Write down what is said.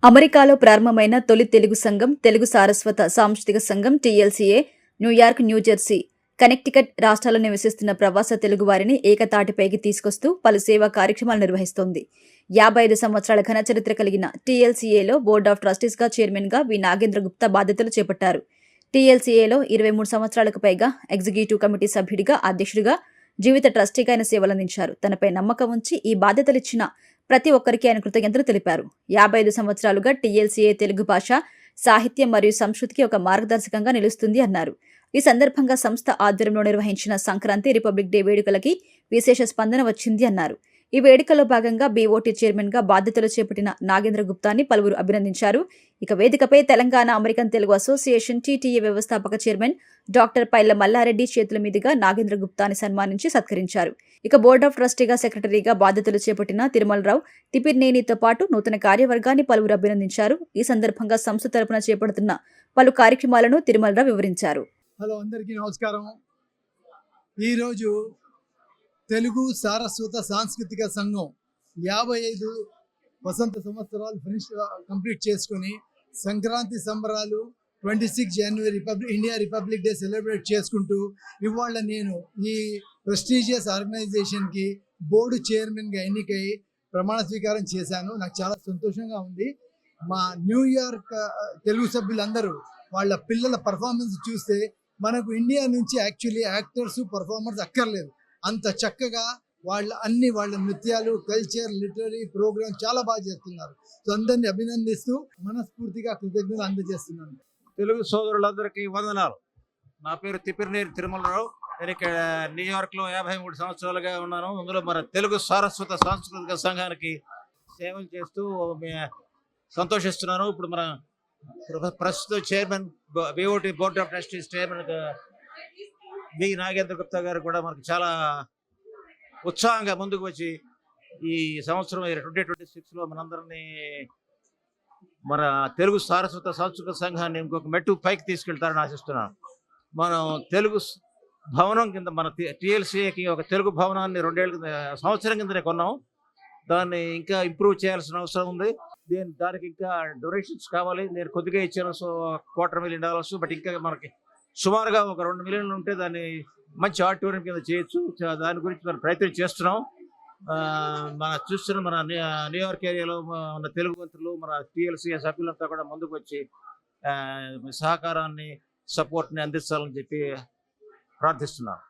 అమెరికాలో ప్రారంభమైన తొలి తెలుగు సంఘం తెలుగు సారస్వత సాంస్కృతిక సంఘం టీఎల్సీఏ న్యూయార్క్, న్యూజెర్సీ, కనెక్టికట్ రాష్ట్రాల్లో నివసిస్తున్న ప్రవాస తెలుగు వారిని ఏకతాటిపైకి తీసుకొస్తూ పలు సేవా కార్యక్రమాలు నిర్వహిస్తోంది. 55 సంవత్సరాల ఘన చరిత్ర కలిగిన టీఎల్సీఏలో బోర్డ్ ఆఫ్ ట్రస్టీస్గా చైర్మన్గా వి నాగేంద్ర గుప్తా బాధ్యతలు చేపట్టారు. టీఎల్సీఏలో 23 సంవత్సరాలకు పైగా ఎగ్జిక్యూటివ్ కమిటీ సభ్యుడిగా, అధ్యక్షుడిగా, జీవిత ట్రస్టీగా ఆయన సేవలందించారు. తనపై నమ్మకం ఉంచి ఈ బాధ్యతలిచ్చిన ప్రతి ఒక్కరికి ఆయన కృతజ్ఞతలు తెలిపారు. 55 సంవత్సరాలుగా టీఎల్సీఏ తెలుగు భాష, సాహిత్యం మరియు సంస్కృతికి ఒక మార్గదర్శకంగా నిలుస్తుంది అన్నారు. ఈ సందర్భంగా సంస్థ ఆధ్వర్యంలో నిర్వహించిన సంక్రాంతి, రిపబ్లిక్ డే వేడుకలకి విశేష స్పందన వచ్చింది అన్నారు. ఈ వేడుకల్లో భాగంగా బీఓటీ చైర్మన్ గా బాధ్యతలు చేపట్టిన నాగేంద్ర గుప్తాని పలువురు అభినందించారు. ఇక వేదికపై Telangana American Telugu association TTA వ్యవస్థాపక చైర్మన్ డాక్టర్ పైల మల్లారెడ్డి చేతుల మీదుగా నాగేంద్ర గుప్తాని సన్మానించి సత్కరించారు. ఇక బోర్డ్ ఆఫ్ ట్రస్టీగా, సెక్రటరీగా బాధ్యతలు చేపట్టిన తిరుమలరావు తిపిర్నేనితో పాటు నూతన కార్యవర్గాన్ని పలువురు అభినందించారు. ఈ సందర్భంగా సంస్థ తరపున చేపడుతున్న పలు కార్యక్రమాలను తిరుమలరావు వివరించారు. హలో, అందరికీ నమస్కారం. ఈరోజు తెలుగు సారస్వత సాంస్కృతిక సంఘం 55 వసంత సంవత్సరాలు కంప్లీట్ చేసుకుని సంక్రాంతి సంబరాలు 26 జనవరి ఇండియా రిపబ్లిక్ డే సెలబ్రేట్ చేసుకుంటూ ఇవాళ నేను ఈ ప్రెస్టీజియస్ ఆర్గనైజేషన్కి బోర్డు చైర్మన్గా ఎన్నికై ప్రమాణ స్వీకారం చేశాను. నాకు చాలా సంతోషంగా ఉంది. మా న్యూయార్క్ తెలుగు సభ్యులందరూ వాళ్ళ పిల్లల పర్ఫార్మెన్స్ చూస్తే మనకు ఇండియా నుంచి యాక్చువల్లీ యాక్టర్స్, పర్ఫార్మర్స్ అక్కర్లేదు. అంత చక్కగా వాళ్ళ నృత్యాలు, కల్చర్, లిటరీ ప్రోగ్రామ్ చాలా బాగా చేస్తున్నారు. సో అందరినీ అభినందిస్తూ మనస్ఫూర్తిగా కృతజ్ఞతలు అందజేస్తున్నాను. తెలుగు సోదరులందరికీ వందనాలు. నా పేరు తిపిర్నేని తిరుమలరావు. నేను ఇక్కడ న్యూయార్క్లో 53 సంవత్సరాలుగా ఉన్నాను. అందులో మన తెలుగు సారస్వత సాంస్కృతిక సంఘానికి సేవలు చేస్తూ సంతోషిస్తున్నాను. ఇప్పుడు మన ప్రస్తుత chairman BOT board of trustees chairman వి నాగేంద్ర గుప్తా గారు కూడా మనకు చాలా ఉత్సాహంగా ముందుకు వచ్చి ఈ సంవత్సరం 2026లో మనందరినీ మన తెలుగు సారస్వత సాంస్కృతిక సంఘాన్ని ఇంకొక మెట్టు పైకి తీసుకెళ్తారని ఆశిస్తున్నాను. మనం తెలుగు భవనం కింద మన టీఎల్సీఏకి ఒక తెలుగు భవనాన్ని 2 ఏళ్ళ సంవత్సరం కిందనే కొన్నాం. దాన్ని ఇంకా ఇంప్రూవ్ చేయాల్సిన అవసరం ఉంది. దానికి ఇంకా డొనేషన్స్ కావాలి. నేను కొద్దిగా ఇచ్చాను, సో $250,000. బట్ ఇంకా మనకి సుమారుగా ఒక 2 మిలియన్లు ఉంటే దాన్ని మంచి ఆడిటోరియం కింద చేయొచ్చు. దాని గురించి మనం ప్రయత్నం చేస్తున్నాం. మన న్యూయార్క్ ఏరియాలో ఉన్న తెలుగు మంత్రులు, మన టీఎల్సీఏ సభ్యులంతా కూడా ముందుకు వచ్చి సహకారాన్ని, సపోర్ట్ని అందించాలని చెప్పి ప్రార్థిస్తున్నాను.